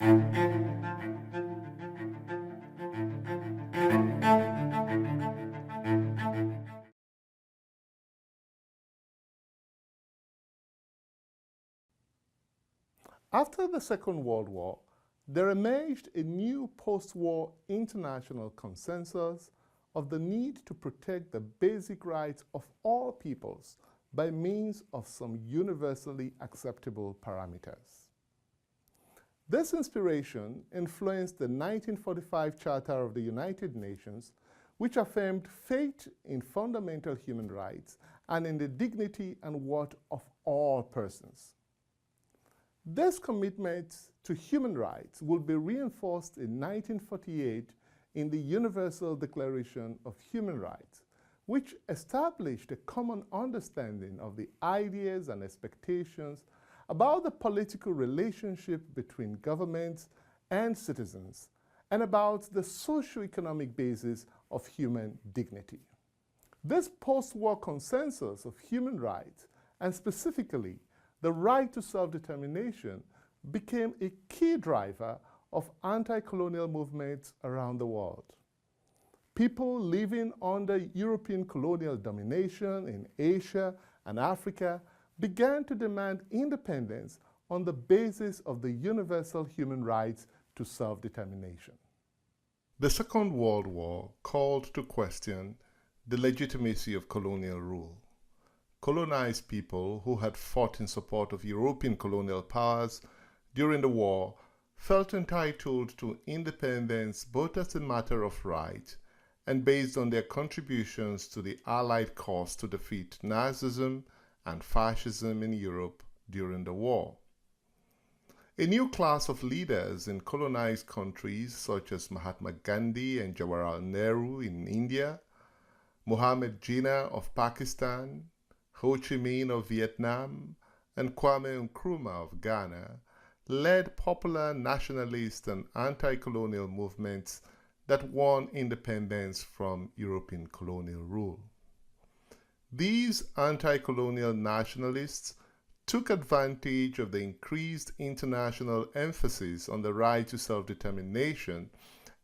After the Second World War, there emerged a new post-war international consensus of the need to protect the basic rights of all peoples by means of some universally acceptable parameters. This inspiration influenced the 1945 Charter of the United Nations, which affirmed faith in fundamental human rights and in the dignity and worth of all persons. This commitment to human rights will be reinforced in 1948 in the Universal Declaration of Human Rights, which established a common understanding of the ideas and expectations about the political relationship between governments and citizens, and about the socio-economic basis of human dignity. This post-war consensus of human rights, and specifically the right to self-determination, became a key driver of anti-colonial movements around the world. People living under European colonial domination in Asia and Africa began to demand independence on the basis of the universal human rights to self-determination. The Second World War called to question the legitimacy of colonial rule. Colonized people who had fought in support of European colonial powers during the war felt entitled to independence both as a matter of right and based on their contributions to the Allied cause to defeat Nazism and fascism in Europe during the war. A new class of leaders in colonized countries such as Mahatma Gandhi and Jawaharlal Nehru in India, Muhammad Jinnah of Pakistan, Ho Chi Minh of Vietnam, and Kwame Nkrumah of Ghana led popular nationalist and anti-colonial movements that won independence from European colonial rule. These anti-colonial nationalists took advantage of the increased international emphasis on the right to self-determination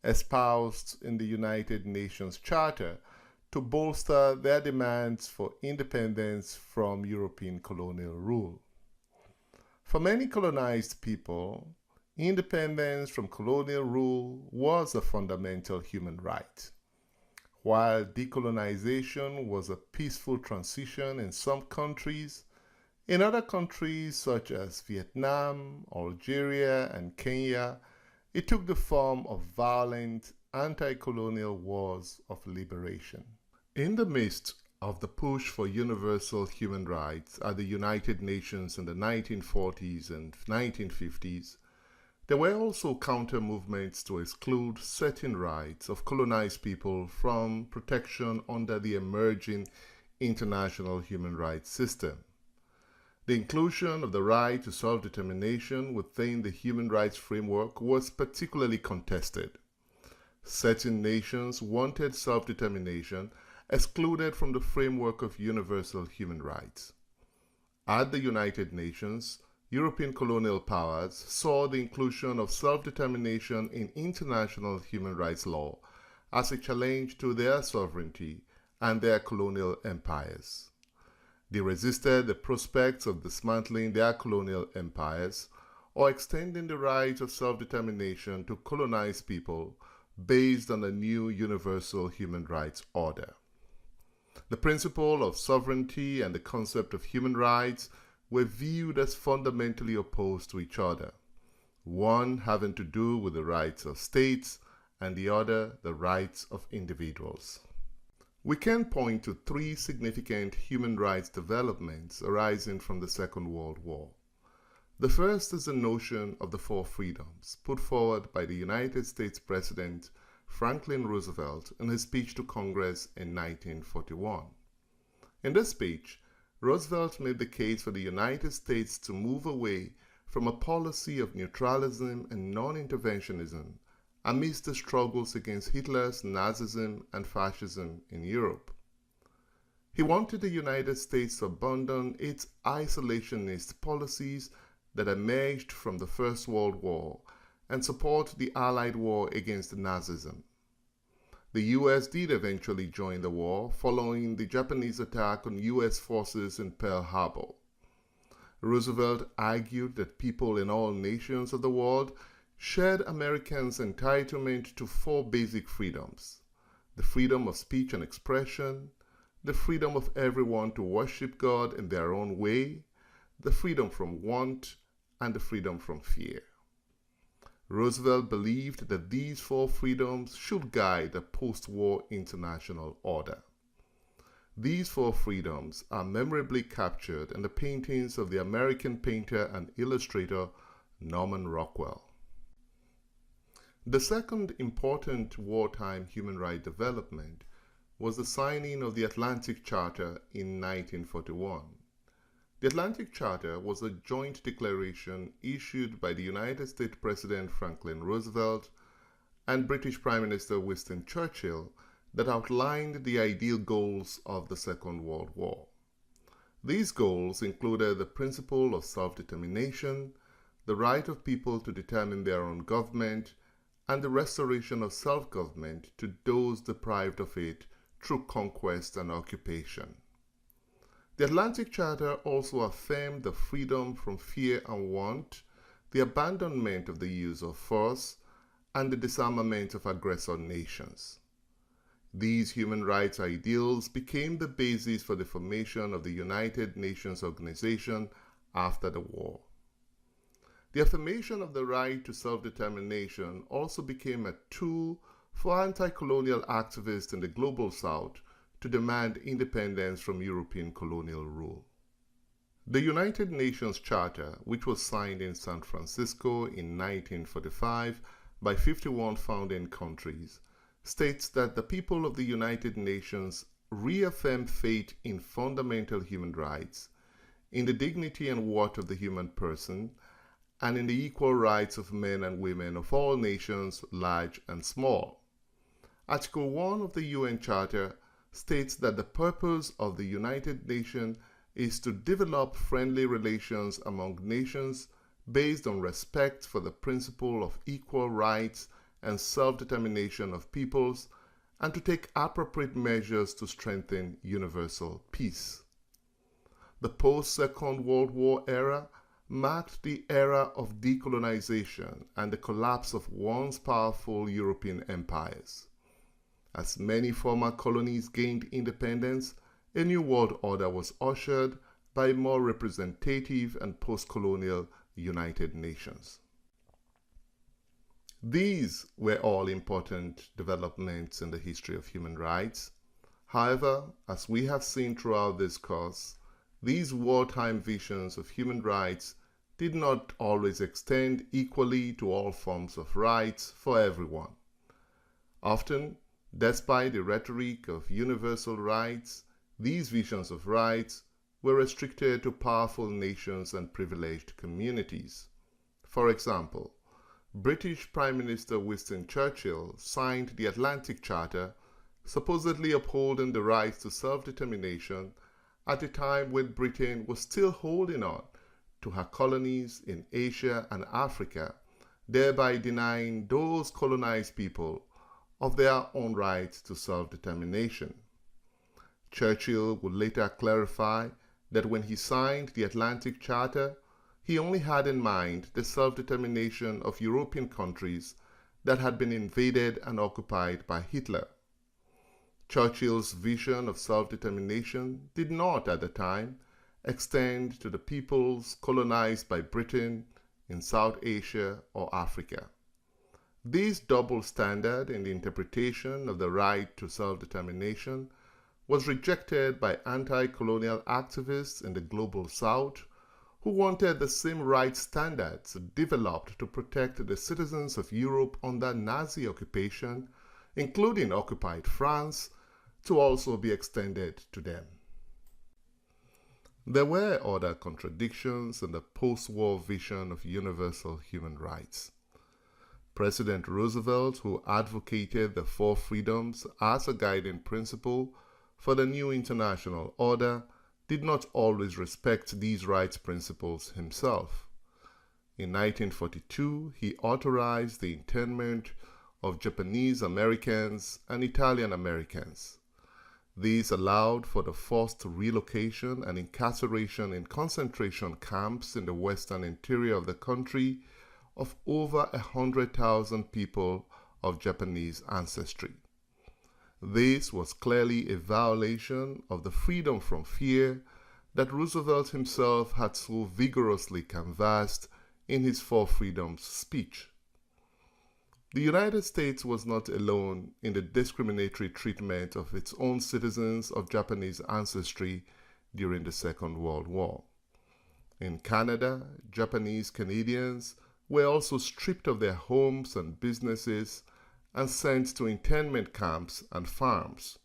espoused in the United Nations Charter to bolster their demands for independence from European colonial rule. For many colonized people, independence from colonial rule was a fundamental human right. While decolonization was a peaceful transition in some countries, in other countries such as Vietnam, Algeria, and Kenya, it took the form of violent anti-colonial wars of liberation. In the midst of the push for universal human rights at the United Nations in the 1940s and 1950s, there were also counter-movements to exclude certain rights of colonized people from protection under the emerging international human rights system. The inclusion of the right to self-determination within the human rights framework was particularly contested. Certain nations wanted self-determination excluded from the framework of universal human rights. At the United Nations, European colonial powers saw the inclusion of self-determination in international human rights law as a challenge to their sovereignty and their colonial empires. They resisted the prospects of dismantling their colonial empires or extending the right of self-determination to colonized people based on a new universal human rights order. The principle of sovereignty and the concept of human rights were viewed as fundamentally opposed to each other, one having to do with the rights of states and the other the rights of individuals. We can point to three significant human rights developments arising from the Second World War. The first is the notion of the four freedoms put forward by the United States President Franklin Roosevelt in his speech to Congress in 1941. In this speech, Roosevelt made the case for the United States to move away from a policy of neutralism and non-interventionism amidst the struggles against Hitler's Nazism and fascism in Europe. He wanted the United States to abandon its isolationist policies that emerged from the First World War and support the Allied war against Nazism. The US did eventually join the war following the Japanese attack on US forces in Pearl Harbor. Roosevelt argued that people in all nations of the world shared Americans' entitlement to 4 basic freedoms: the freedom of speech and expression, the freedom of everyone to worship God in their own way, the freedom from want, and the freedom from fear. Roosevelt believed that these 4 freedoms should guide the post-war international order. These 4 freedoms are memorably captured in the paintings of the American painter and illustrator Norman Rockwell. The second important wartime human rights development was the signing of the Atlantic Charter in 1941. The Atlantic Charter was a joint declaration issued by the United States President Franklin Roosevelt and British Prime Minister Winston Churchill that outlined the ideal goals of the Second World War. These goals included the principle of self-determination, the right of people to determine their own government, and the restoration of self-government to those deprived of it through conquest and occupation. The Atlantic Charter also affirmed the freedom from fear and want, the abandonment of the use of force, and the disarmament of aggressor nations. These human rights ideals became the basis for the formation of the United Nations Organization after the war. The affirmation of the right to self-determination also became a tool for anti-colonial activists in the Global South to demand independence from European colonial rule. The United Nations Charter, which was signed in San Francisco in 1945 by 51 founding countries, states that the people of the United Nations reaffirm faith in fundamental human rights, in the dignity and worth of the human person, and in the equal rights of men and women of all nations, large and small. Article 1 of the UN Charter states that the purpose of the United Nations is to develop friendly relations among nations based on respect for the principle of equal rights and self-determination of peoples, and to take appropriate measures to strengthen universal peace. The post-Second World War era marked the era of decolonization and the collapse of once powerful European empires. As many former colonies gained independence, a new world order was ushered by a more representative and post-colonial United Nations. These were all important developments in the history of human rights. However, as we have seen throughout this course, these wartime visions of human rights did not always extend equally to all forms of rights for everyone. Often, despite the rhetoric of universal rights, these visions of rights were restricted to powerful nations and privileged communities. For example, British Prime Minister Winston Churchill signed the Atlantic Charter, supposedly upholding the right to self-determination at a time when Britain was still holding on to her colonies in Asia and Africa, thereby denying those colonized people of their own right to self-determination. Churchill would later clarify that when he signed the Atlantic Charter, he only had in mind the self-determination of European countries that had been invaded and occupied by Hitler. Churchill's vision of self-determination did not, at the time, extend to the peoples colonized by Britain in South Asia or Africa. This double standard in the interpretation of the right to self-determination was rejected by anti-colonial activists in the Global South, who wanted the same rights standards developed to protect the citizens of Europe under Nazi occupation, including occupied France, to also be extended to them. There were other contradictions in the post-war vision of universal human rights. President Roosevelt, who advocated the 4 freedoms as a guiding principle for the new international order, did not always respect these rights principles himself. In 1942, he authorized the internment of Japanese Americans and Italian Americans. These allowed for the forced relocation and incarceration in concentration camps in the western interior of the country of over 100,000 people of Japanese ancestry. This was clearly a violation of the freedom from fear that Roosevelt himself had so vigorously canvassed in his Four Freedoms speech. The United States was not alone in the discriminatory treatment of its own citizens of Japanese ancestry during the Second World War. In Canada, Japanese Canadians were also stripped of their homes and businesses and sent to internment camps and farms.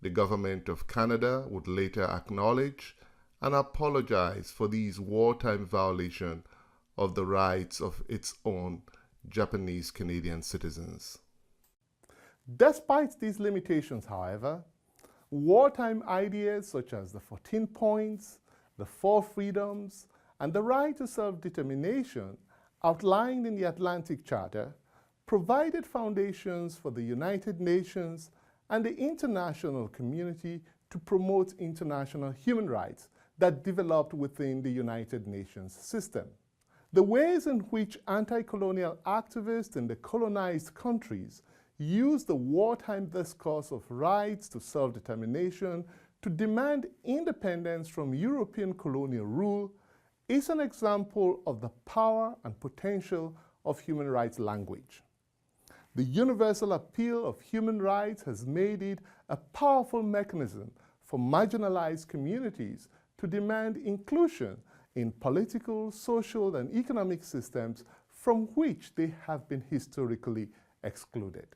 The government of Canada would later acknowledge and apologize for these wartime violations of the rights of its own Japanese Canadian citizens. Despite these limitations, however, wartime ideas such as the 14 Points, the Four Freedoms, and the right to self-determination outlined in the Atlantic Charter provided foundations for the United Nations and the international community to promote international human rights that developed within the United Nations system. The ways in which anti-colonial activists in the colonized countries used the wartime discourse of rights to self-determination to demand independence from European colonial rule is an example of the power and potential of human rights language. The universal appeal of human rights has made it a powerful mechanism for marginalized communities to demand inclusion in political, social, and economic systems from which they have been historically excluded.